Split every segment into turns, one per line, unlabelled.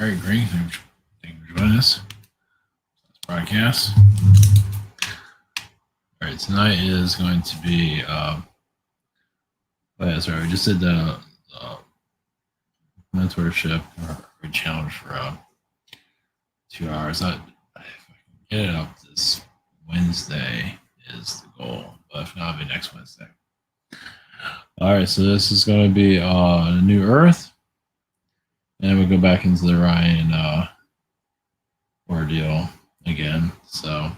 All right, great. Thank you for joining us. This broadcast. All right, tonight is going to be. Oh yeah, sorry. We just did the mentorship or challenge for 2 hours. If I can get it up this Wednesday is the goal, but if not, it'll be next Wednesday. All right, so this is going to be a new Earth, and we go back into the Orion ordeal again. So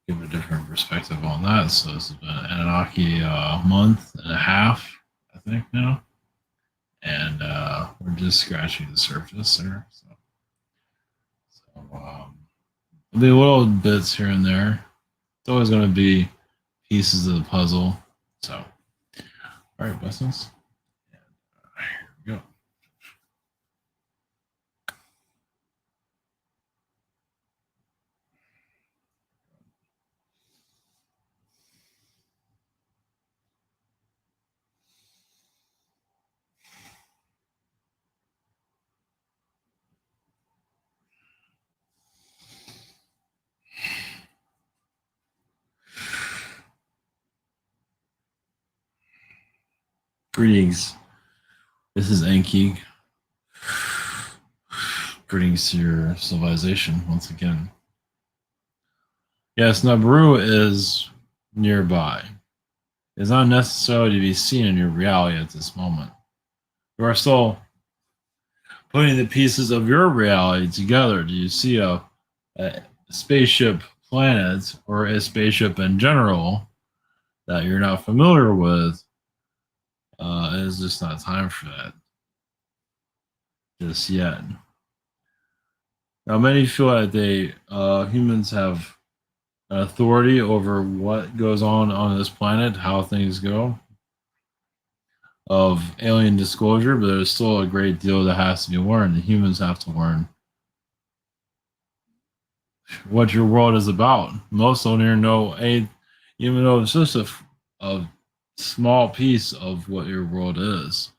give a different perspective on that. So this has been an Anunnaki month and a half, I think now, and we're just scratching the surface there. So there'll be little bits here and there. It's always going to be pieces of the puzzle. So, all right, blessings. And, here we go. Greetings. This is Enki. Greetings to your civilization once again. Yes, Nabaru is nearby. It's not necessarily to be seen in your reality at this moment. You are still putting the pieces of your reality together. Do you see a spaceship planet or a spaceship in general that you're not familiar with? It's just not time for that just yet. Now, many feel that humans have an authority over what goes on this planet, how things go, of alien disclosure, but there's still a great deal that has to be learned. The humans have to learn what your world is about. Most don't even know, even though it's just a small piece of what your world is.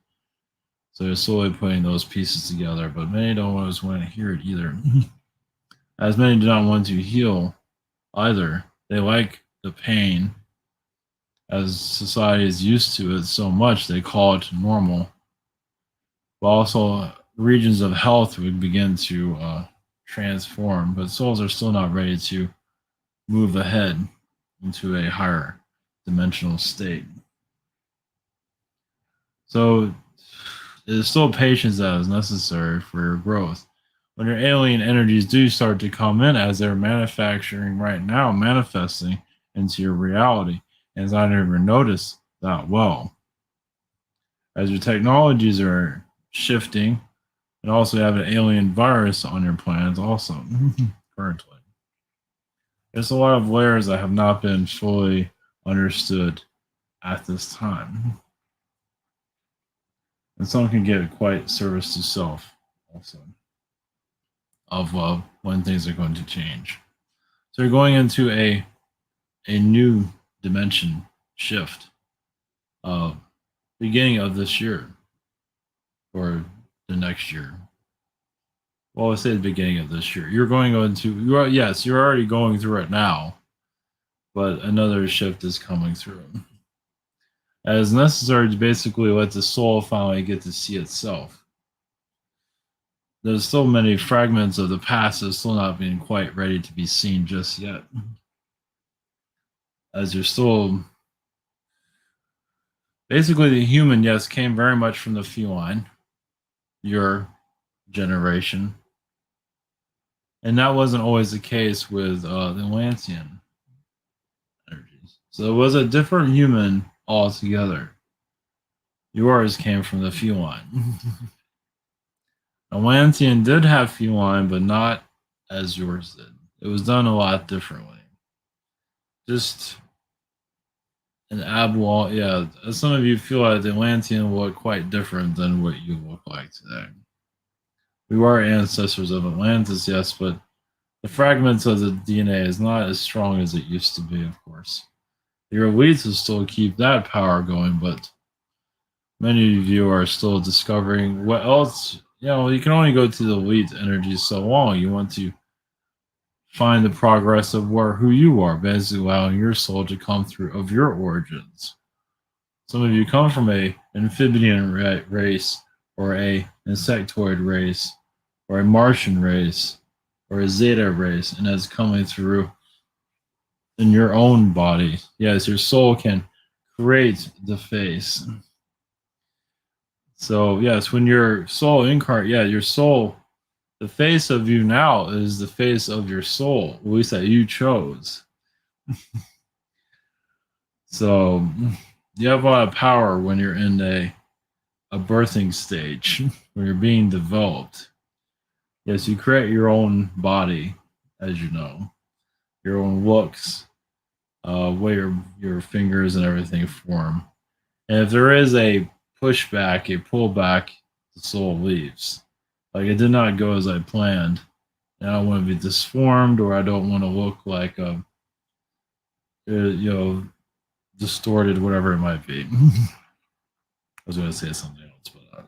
So they're slowly putting those pieces together, but many don't always want to hear it either. As many do not want to heal either. They like the pain, as society is used to it so much, they call it normal. But also, regions of health would begin to transform, but souls are still not ready to move ahead into a higher dimensional state. So it is still patience that is necessary for your growth. When your alien energies do start to come in, as they're manufacturing right now, manifesting into your reality, and it's not even noticed that well. As your technologies are shifting, and also you have an alien virus on your planet also, currently. There's a lot of layers that have not been fully understood at this time. And some can get quite service to self also of when things are going to change. So you're going into a new dimension shift beginning of this year or the next year. Well, let's say the beginning of this year. You're already going through it now, but another shift is coming through. As necessary to basically let the soul finally get to see itself. There's still many fragments of the past that's still not being quite ready to be seen just yet. As you're still basically the human, yes, came very much from the feline, your generation. And that wasn't always the case with the Atlantean energies. So it was a different human altogether. Yours came from the feline. Atlantean did have feline, but not as yours did. It was done a lot differently. Just an abwall, yeah. Some of you feel like the Atlantean will look quite different than what you look like today. We were ancestors of Atlantis, yes, but the fragments of the DNA is not as strong as it used to be, of course. Your elites will still keep that power going, but many of you are still discovering what else you can only go to the elite energy so long. You want to find the progress of who you are, basically allowing your soul to come through of your origins. Some of you come from a amphibian race, or a insectoid race, or a Martian race, or a Zeta race, and that's coming through in your own body. Yes, your soul can create the face. So yes, when your soul incarnate, your soul, the face of you now is the face of your soul, at least that you chose. So you have a lot of power when you're in a birthing stage, when you're being developed. Yes, you create your own body, as you know, your own looks, where your fingers and everything form. And if there is a pushback, a pullback, the soul leaves. Like it did not go as I planned. And I don't want to be disformed, or I don't want to look like distorted, whatever it might be. I was going to say something else, but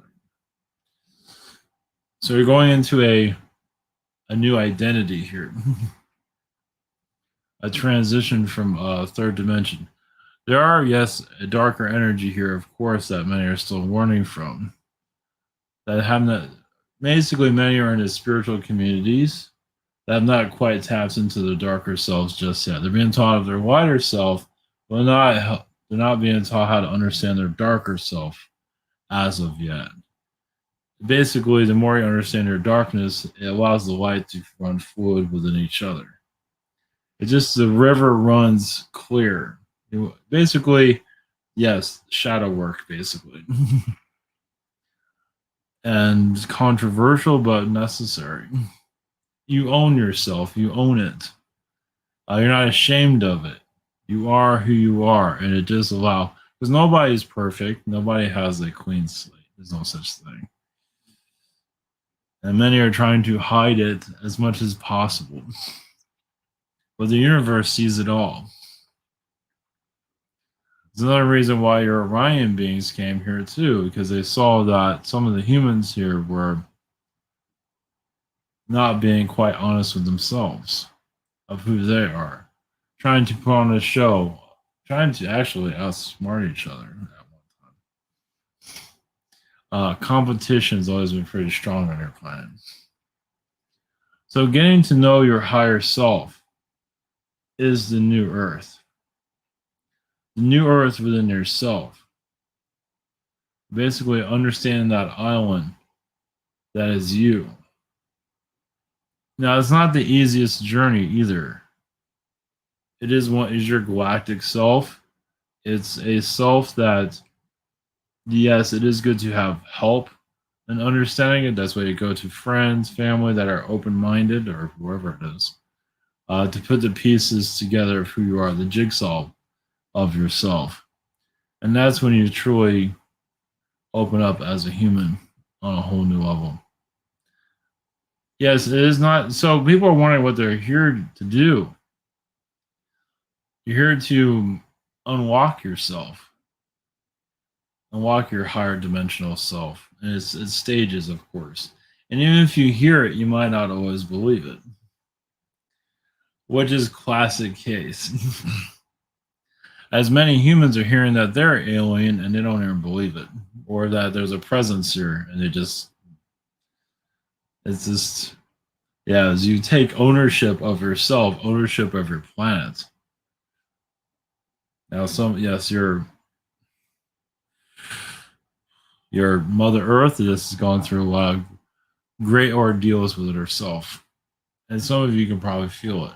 so you're going into a new identity here, a transition from third dimension. There are, yes, a darker energy here, of course, that many are still warning from. That have not, basically, many are in the spiritual communities that have not quite tapped into their darker selves just yet. They're being taught of their wider self, but they're not being taught how to understand their darker self as of yet. Basically, the more you understand your darkness, it allows the light to run fluid within each other. It just, the river runs clear. Basically, yes, shadow work, basically. And controversial, but necessary. You own yourself, you own it. You're not ashamed of it. You are who you are, and it does allow, because nobody is perfect. Nobody has a clean slate. There's no such thing. And many are trying to hide it as much as possible. But the universe sees it all. It's another reason why your Orion beings came here too, because they saw that some of the humans here were not being quite honest with themselves of who they are, trying to put on a show, trying to actually outsmart each other at one time. Competition's always been pretty strong on your planet. So getting to know your higher self is the new Earth. The new Earth within yourself. Basically understanding that island that is you. Now, it's not the easiest journey either. It is your galactic self. It's a self that, yes, it is good to have help and understanding it. That's why you go to friends, family that are open-minded, or whoever it is, to put the pieces together of who you are, the jigsaw of yourself. And that's when you truly open up as a human on a whole new level. Yes, it is not. So people are wondering what they're here to do. You're here to unlock yourself, unlock your higher dimensional self. And it's stages, of course. And even if you hear it, you might not always believe it, which is classic case. As many humans are hearing that they're alien and they don't even believe it, or that there's a presence here and it's just, yeah, as you take ownership of yourself, ownership of your planet. Now, your Mother Earth has gone through a lot of great ordeals with it herself. And some of you can probably feel it.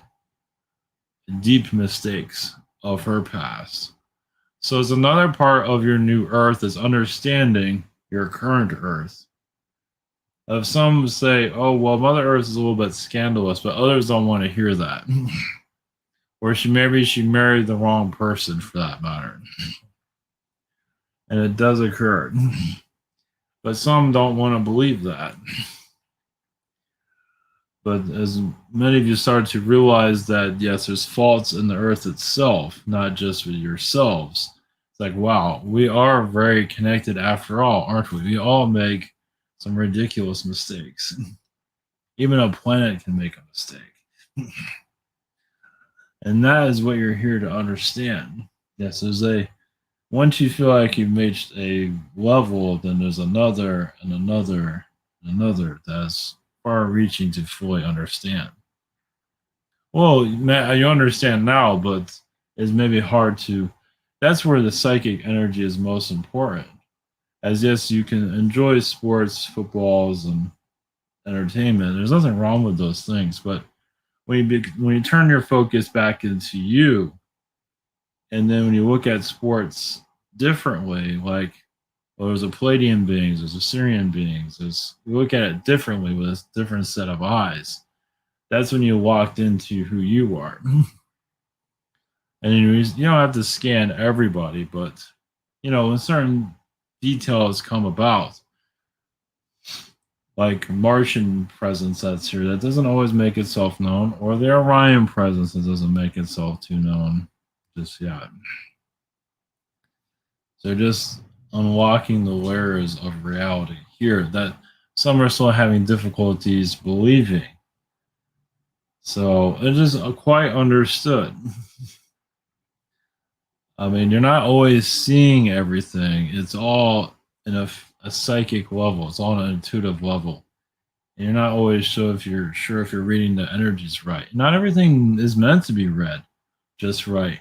Deep mistakes of her past. So it's another part of your new Earth is understanding your current Earth. If some say, oh, well, Mother Earth is a little bit scandalous, but others don't want to hear that. Or maybe she married the wrong person for that matter. And it does occur. But some don't want to believe that. But as many of you start to realize that, yes, there's faults in the Earth itself, not just with yourselves. It's like, wow, we are very connected after all, aren't we? We all make some ridiculous mistakes. Even a planet can make a mistake. And that is what you're here to understand. Yes, there's a once you feel like you've reached a level, then there's another and another and another that's far reaching to fully understand. Well, you understand now, but it's maybe hard to. That's where the psychic energy is most important. As yes, you can enjoy sports, footballs, and entertainment. There's nothing wrong with those things, but when you turn your focus back into you, and then when you look at sports differently, like well, there's a Palladian beings, there's a Syrian beings, you look at it differently with a different set of eyes. That's when you walked into who you are. And you don't have to scan everybody, but when certain details come about, like Martian presence that's here, that doesn't always make itself known, or the Orion presence that doesn't make itself too known just yet. So just unlocking the layers of reality here that some are still having difficulties believing. So it is quite understood. I mean, you're not always seeing everything. It's all in a psychic level. It's all on an intuitive level. And you're not always sure if you're reading the energies right. Not everything is meant to be read just right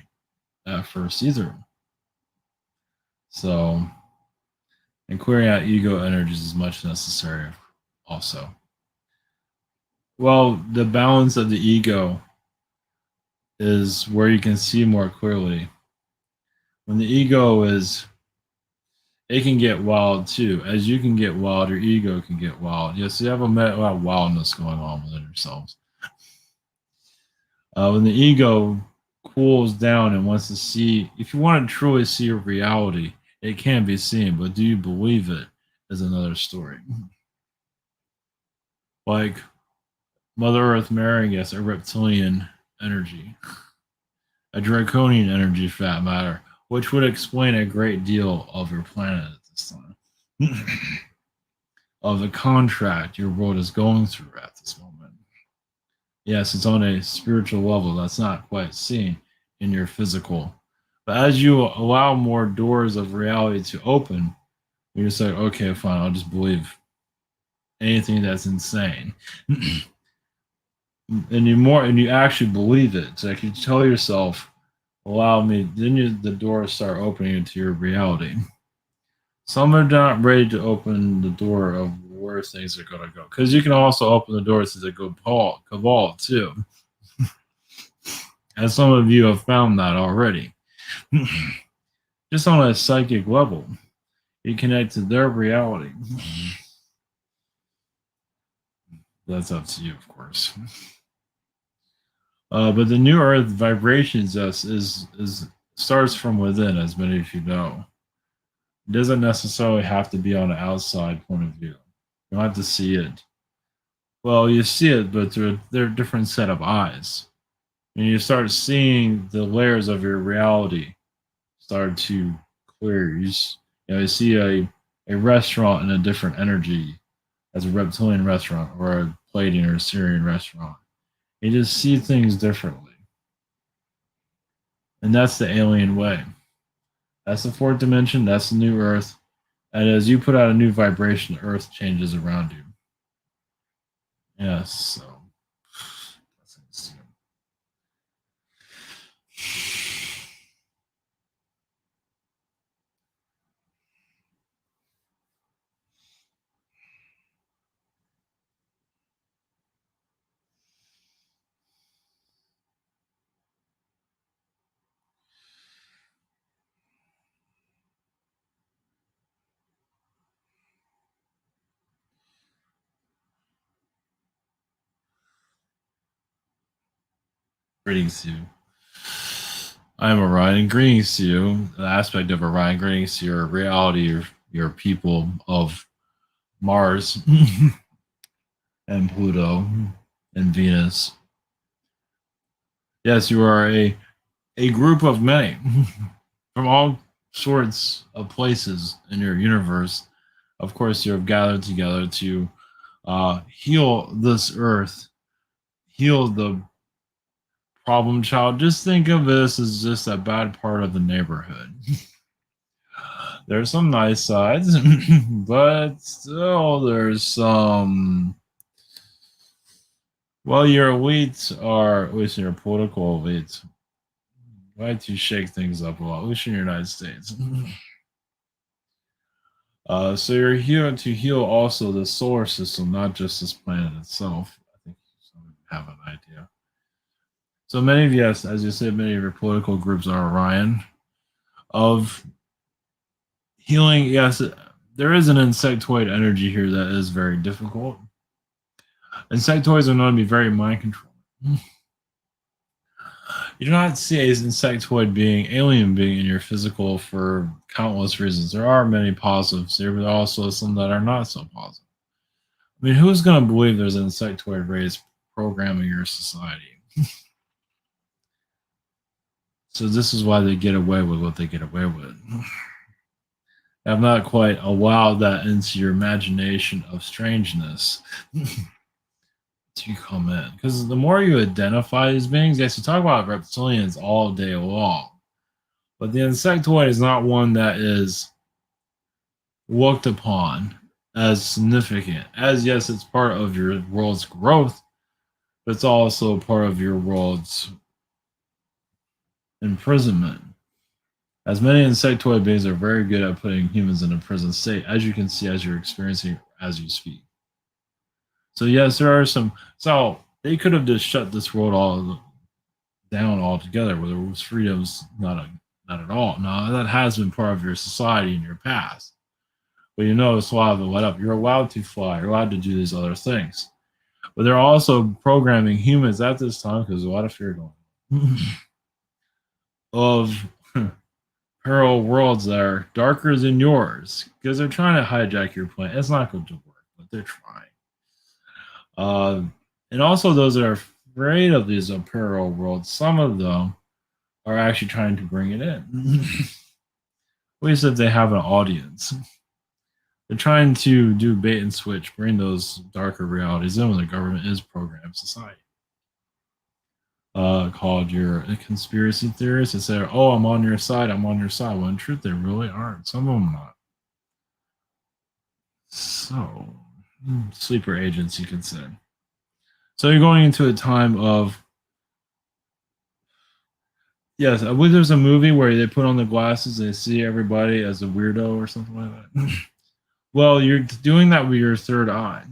at first either. So, and clearing out ego energies is much necessary also. Well, the balance of the ego is where you can see more clearly. When the ego it can get wild too. As you can get wild, your ego can get wild. Yes, you have a lot of wildness going on within yourselves. When the ego cools down and wants to see, if you want to truly see a reality, it can be seen, but do you believe it is another story. Like Mother Earth marrying us, a reptilian energy, a draconian energy, for that matter, which would explain a great deal of your planet at this time, of the contract your world is going through at this moment. Yes, it's on a spiritual level that's not quite seen in your physical. But as you allow more doors of reality to open, you just say, okay, fine, I'll just believe anything that's insane. and you actually believe it. So like you tell yourself, allow me, then the doors start opening into your reality. Some are not ready to open the door of where things are going to go. Because you can also open the doors to the cabal too. As some of you have found that already. Just on a psychic level, you connect to their reality. That's up to you, of course. But the new Earth vibrations is starts from within, as many of you know. It doesn't necessarily have to be on an outside point of view. You don't have to see it. Well, you see it, but they're a different set of eyes. And you start seeing the layers of your reality start to clear. You see a restaurant in a different energy as a reptilian restaurant or a Palladian or a Syrian restaurant. You just see things differently. And that's the alien way. That's the fourth dimension. That's the new Earth. And as you put out a new vibration, the Earth changes around you. Yes, so. Greetings to you. I am Orion. Greetings to you. The aspect of Orion. Greetings to your reality, your people of Mars and Pluto and Venus. Yes, you are a group of many from all sorts of places in your universe Of course, you have gathered together to heal this earth, heal the problem child. Just think of this as just a bad part of the neighborhood. There's some nice sides, but still there's some. Well, your elites are, at least your political elites, like to shake things up a lot, at least in the United States. So you're here to heal also the solar system, not just this planet itself. I think some of you have an idea. So many of, yes, as you said, many of your political groups are Orion. Of healing, yes, there is an insectoid energy here that is very difficult. Insectoids are known to be very mind controlling. You do not see an insectoid being, alien being in your physical for countless reasons. There are many positives here, but also some that are not so positive. I mean, who's going to believe there's an insectoid race programming your society? So this is why they get away with what they get away with. I've not quite allowed that into your imagination of strangeness to come in. Because the more you identify these beings, yes, you talk about reptilians all day long. But the insectoid is not one that is looked upon as significant. As yes, it's part of your world's growth, but it's also part of your world's imprisonment. As many insectoid beings are very good at putting humans in a prison state, as you can see as you're experiencing as you speak. So yes, there are some. So they could have just shut this world all down altogether, where there was freedoms, not at all. No, that has been part of your society in your past. But you notice a lot of it let up. You're allowed to fly. You're allowed to do these other things. But they're also programming humans at this time because there's a lot of fear going on of parallel worlds that are darker than yours because they're trying to hijack your planet. It's not going to work, but they're trying. And also those that are afraid of these parallel worlds, some of them are actually trying to bring it in. At least if they have an audience. They're trying to do bait and switch, bring those darker realities in when the government is programmed society. Called your conspiracy theorists and say, "Oh, I'm on your side. I'm on your side." Well, in truth, they really aren't. Some of them not. So, sleeper agents, you could say. So you're going into a time of, yes, I believe there's a movie where they put on the glasses and they see everybody as a weirdo or something like that. Well, you're doing that with your third eye.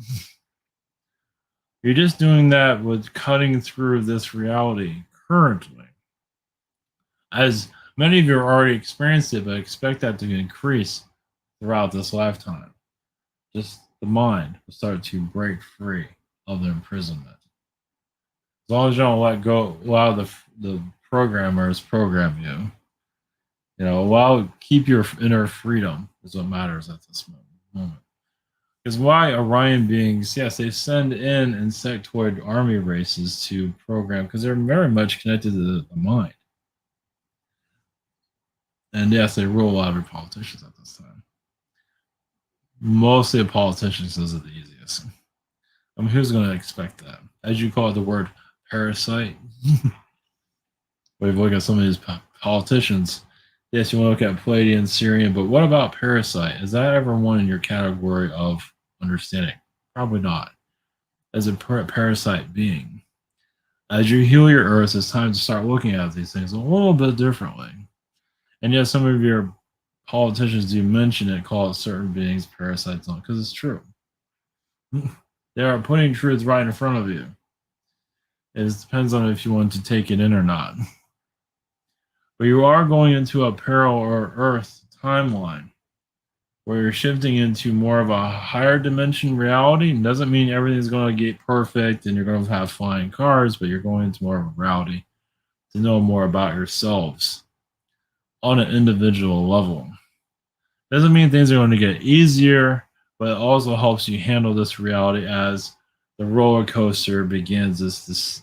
You're just doing that with cutting through this reality currently. As many of you are already experienced it, but expect that to increase throughout this lifetime. Just the mind will start to break free of the imprisonment. As long as you don't let go, allow the programmers program you. You know, keep your inner freedom is what matters at this moment. Because why Orion beings, yes, they send in insectoid army races to program because they're very much connected to the mind. And yes, they rule a lot of your politicians at this time. Mostly the politicians, those are the easiest. I mean, who's going to expect that? As you call it, the word parasite. We've looked at some of these politicians. Yes, you want to look at Palladian, Syrian, but what about parasite? Is that ever one in your category of understanding? Probably not. As a parasite being. As you heal your earth, it's time to start looking at these things a little bit differently. And yes, some of your politicians do mention it, call it certain beings parasites on, because it's true. They are putting truth right in front of you. It depends on if you want to take it in or not. But you are going into a parallel or Earth timeline where you're shifting into more of a higher dimension reality. It doesn't mean everything's going to get perfect and you're going to have flying cars, but you're going into more of a reality to know more about yourselves on an individual level. Doesn't mean things are going to get easier, but it also helps you handle this reality as the roller coaster begins this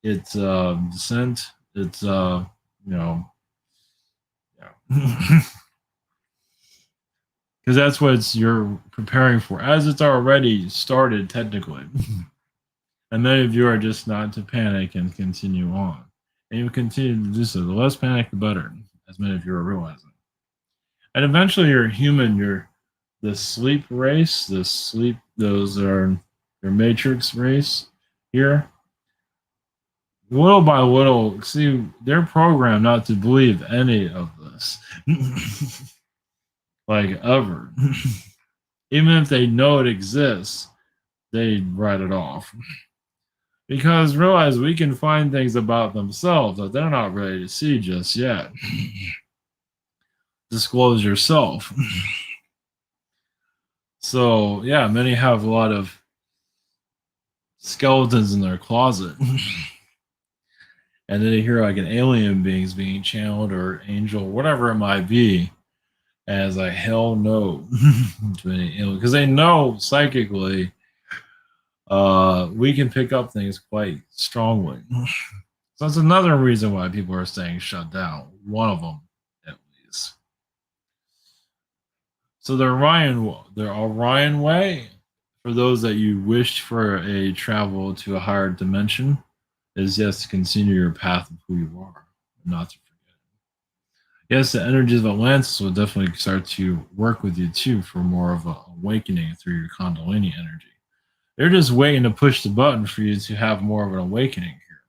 its descent. It's yeah. Because because that's what you're preparing for, as it's already started technically. And many of you are just not to panic and continue on. And you continue to do so. The less panic, the better, as many of you are realizing. And eventually you're human, you're the sleep race, those are your matrix race here. Little by little, see, they're programmed not to believe any of this. Like ever. Even if they know it exists, they write it off. Because realize we can find things about themselves that they're not ready to see just yet. Disclose yourself. So, yeah, many have a lot of skeletons in their closet. And then you hear like an alien beings being channeled or angel, whatever it might be. As like, hell no. Because they know psychically we can pick up things quite strongly. So that's another reason why people are staying shut down. One of them, at least. So the Orion way, for those that you wished for a travel to a higher dimension, is yes to continue your path of who you are, not to forget. Yes, the energies of Atlantis will definitely start to work with you too for more of an awakening through your Kundalini energy. They're just waiting to push the button for you to have more of an awakening here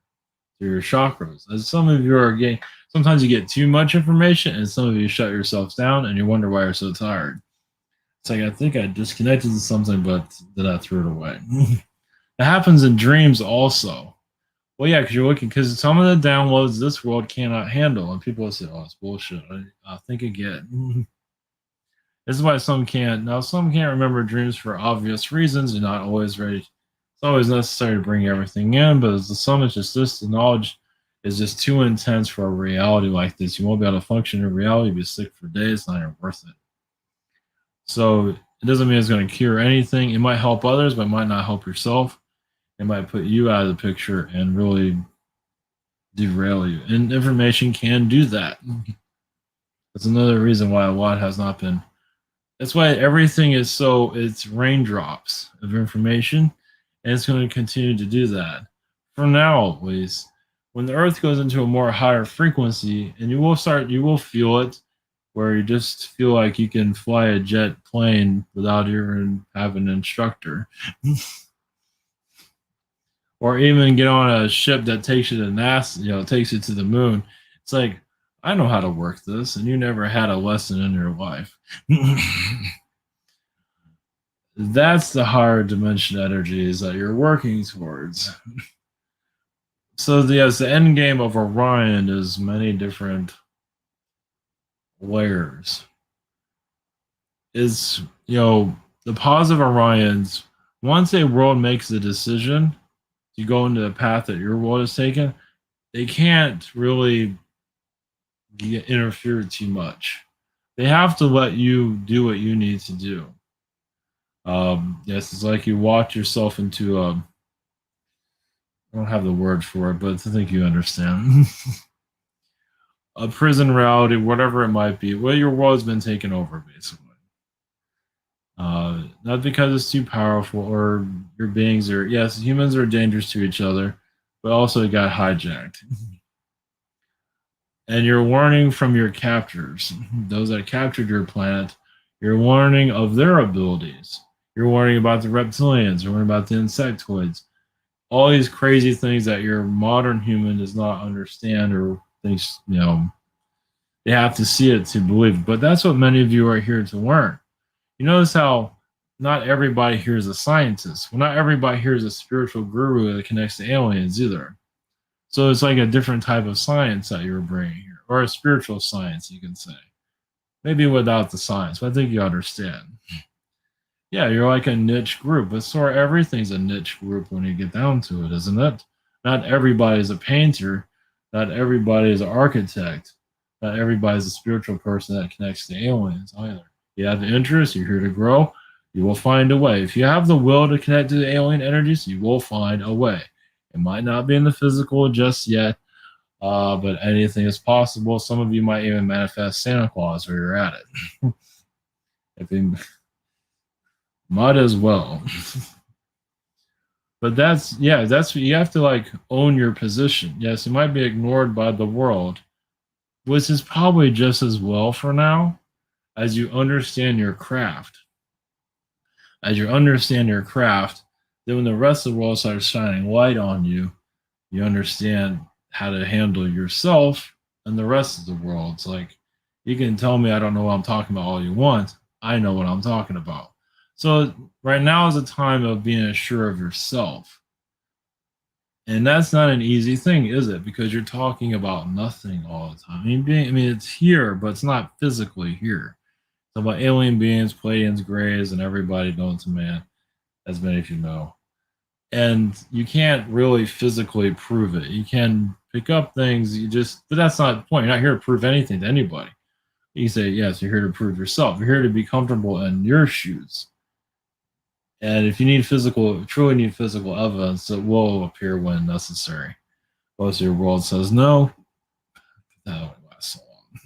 through your chakras. As some of you are getting, sometimes you get too much information, and some of you shut yourselves down, and you wonder why you're so tired. It's like, I think I disconnected to something, but then I threw it away. It happens in dreams also. Well, yeah, because you're looking, because some of the downloads this world cannot handle, and people will say, "Oh, it's bullshit." I think again. This is why some can't. Now, some can't remember dreams for obvious reasons. You're not always ready. It's always necessary to bring everything in, but as the sum is just this, the knowledge is just too intense for a reality like this. You won't be able to function in reality. You'll be sick for days. It's not even worth it. So it doesn't mean it's going to cure anything. It might help others, but it might not help yourself. It might put you out of the picture and really derail you. And information can do that. That's another reason why a lot has not been. That's why everything is so, it's raindrops of information, and it's going to continue to do that. For now, at least. When the earth goes into a more higher frequency, and you will feel it, where you just feel like you can fly a jet plane without even having an instructor. Or even get on a ship that takes you to NASA, takes you to the moon. It's like, I know how to work this, and you never had a lesson in your life. That's the higher dimension energies that you're working towards. So yes, the end game of Orion is many different layers. Is the positive Orions, once a world makes a decision to go into the path that your world has taken, they can't really interfere too much. They have to let you do what you need to do. Yes, it's like you walk yourself into I don't have the word for it, but I think you understand. A prison reality, whatever it might be. Well, your world's been taken over, basically. Not because it's too powerful or your beings are, yes, humans are dangerous to each other, but also it got hijacked. And you're learning from your captors, those that captured your planet. You're learning of their abilities. You're learning about the reptilians. You're learning about the insectoids. All these crazy things that your modern human does not understand or thinks, they have to see it to believe. But that's what many of you are here to learn. You notice how not everybody here is a scientist. Well, not everybody here is a spiritual guru that connects to aliens either. So it's like a different type of science that you're bringing here, or a spiritual science, you can say. Maybe without the science, but I think you understand. Yeah, you're like a niche group, but sort of everything's a niche group when you get down to it, isn't it? Not everybody is a painter. Not everybody is an architect. Not everybody is a spiritual person that connects to aliens either. You have the interest, you're here to grow, you will find a way. If you have the will to connect to the alien energies, you will find a way. It might not be in the physical just yet, but anything is possible. Some of you might even manifest Santa Claus where you're at it. If they might as well. But that's what you have to like own your position. Yes, you might be ignored by the world, which is probably just as well for now as you understand your craft. As you understand your craft, then when the rest of the world starts shining light on you, you understand how to handle yourself and the rest of the world. It's like you can tell me I don't know what I'm talking about all you want. I know what I'm talking about. So right now is a time of being assured of yourself. And that's not an easy thing, is it? Because you're talking about nothing all the time. I mean, it's here, but it's not physically here. It's about alien beings, Pleiadians, Greys, and everybody known to man, as many of you know. And you can't really physically prove it. You can pick up things, but that's not the point. You're not here to prove anything to anybody. You say, yes, you're here to prove yourself. You're here to be comfortable in your shoes. And if you truly need physical evidence, it will appear when necessary. Most of your world says no. That won't last so long.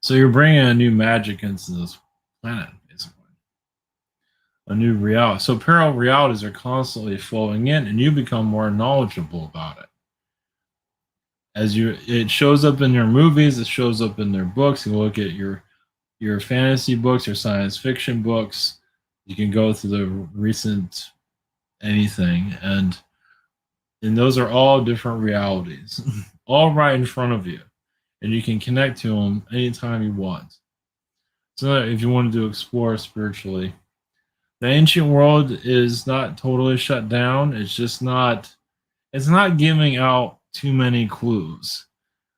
So you're bringing a new magic into this planet, basically. A new reality. So parallel realities are constantly flowing in, and you become more knowledgeable about it. It shows up in your movies, it shows up in their books. You look at your fantasy books, your science fiction books. You can go through the recent anything, and those are all different realities, all right in front of you, and you can connect to them anytime you want. So if you wanted to explore spiritually, the ancient world is not totally shut down. It's not giving out too many clues.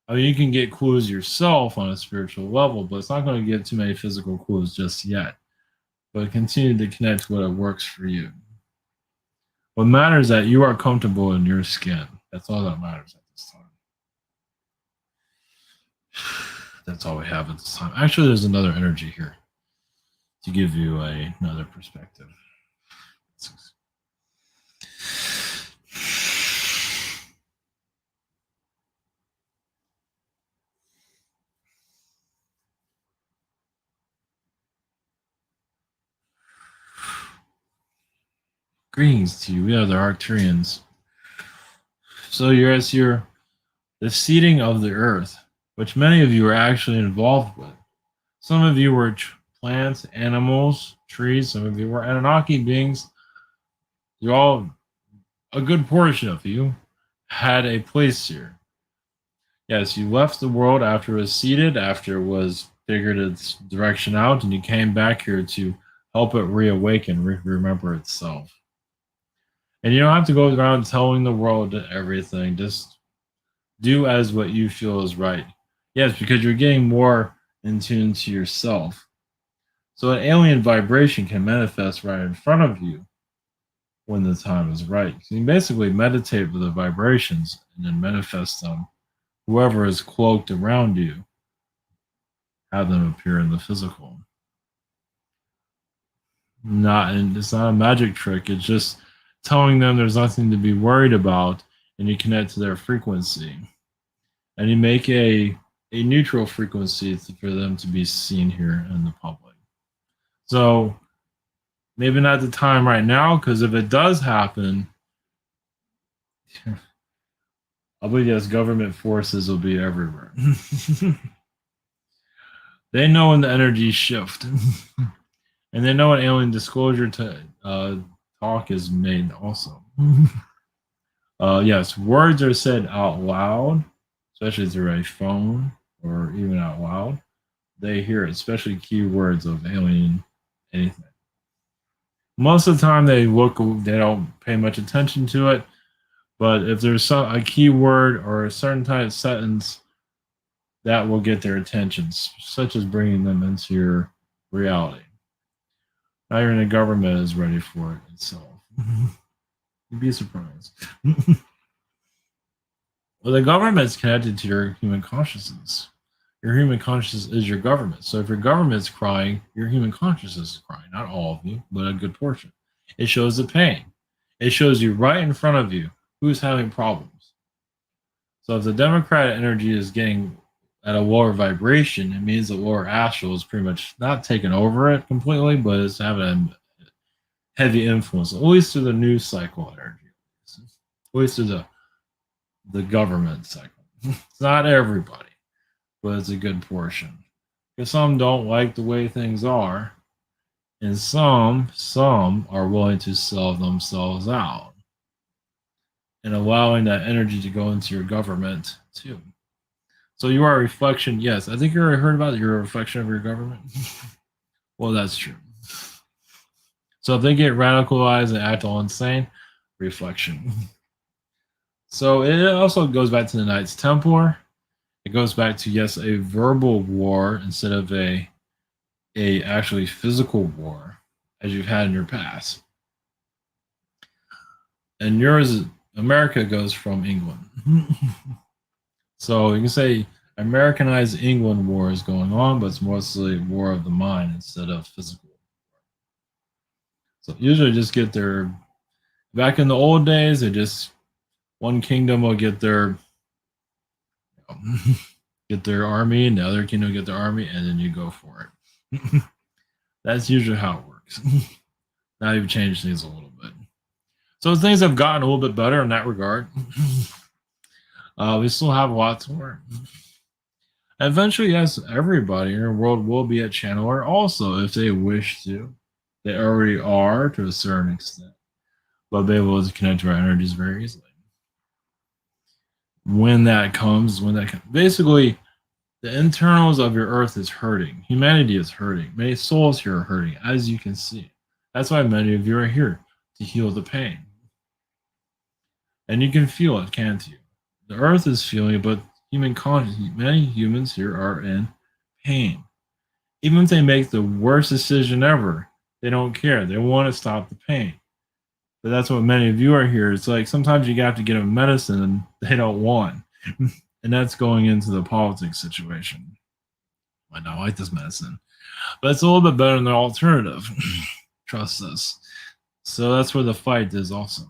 I mean, you can get clues yourself on a spiritual level, but it's not going to give too many physical clues just yet. But continue to connect to what works for you. What matters is that you are comfortable in your skin. That's all that matters at this time. That's all we have at this time. Actually, there's another energy here to give you another perspective. Greetings to you. We are the Arcturians. So you're the seeding of the earth, which many of you are actually involved with. Some of you were plants, animals, trees. Some of you were Anunnaki beings. You're all, a good portion of you, had a place here. Yes, you left the world after it was seeded, after it was figured its direction out, and you came back here to help it reawaken, remember itself. And you don't have to go around telling the world everything. Just do as what you feel is right. Yes, because you're getting more in tune to yourself. So an alien vibration can manifest right in front of you when the time is right. So you basically meditate with the vibrations and then manifest them. Whoever is cloaked around you, have them appear in the physical. It's not a magic trick. It's just telling them there's nothing to be worried about, and you connect to their frequency. And you make a neutral frequency for them to be seen here in the public. So maybe not the time right now, because if it does happen, I believe yes, government forces will be everywhere. They know when the energies shift. And they know when alien disclosure talk is made also. Yes, words are said out loud, especially through a phone or even out loud. They hear it, especially keywords of alien anything. Most of the time they don't pay much attention to it, but if there's a keyword or a certain type of sentence, that will get their attention, such as bringing them into your reality. Now you're in the government is ready for it itself. You'd be surprised. Well, the government's connected to your human consciousness. Your human consciousness is your government. So if your government's crying, your human consciousness is crying. Not all of you, but a good portion. It shows the pain. It shows you right in front of you who's having problems. So if the Democratic energy is getting at a lower vibration, it means the lower astral is pretty much not taking over it completely, but it's having a heavy influence, at least through the news cycle energy, at least through the government cycle. It's not everybody, but it's a good portion. Because some don't like the way things are, and some are willing to sell themselves out and allowing that energy to go into your government too. So you are a reflection. Yes, I think you already heard about it. You're a reflection of your government. Well, that's true. So if they get radicalized and act all insane, reflection. So it also goes back to the Knights Templar. It goes back to, yes, a verbal war instead of a actually physical war as you've had in your past. And yours, America, goes from England. So you can say Americanized England war is going on, but it's mostly war of the mind instead of physical. So usually just get their, back in the old days, they just, one kingdom will get their get their army, and the other kingdom will get their army, and then you go for it. That's usually how it works. Now you've changed things a little bit. So things have gotten a little bit better in that regard. We still have a lot to learn. Eventually, yes, everybody in your world will be a channeler also if they wish to. They already are to a certain extent, but be able to connect to our energies very easily. When that comes, basically, the internals of your earth is hurting. Humanity is hurting. Many souls here are hurting, as you can see. That's why many of you are here, to heal the pain. And you can feel it, can't you? The earth is feeling it, but human consciousness, many humans here are in pain. Even if they make the worst decision ever, they don't care. They want to stop the pain. But that's what many of you are here. It's like sometimes you have to get them medicine and they don't want. And that's going into the politics situation. I don't like this medicine, but it's a little bit better than the alternative. Trust us. So that's where the fight is also.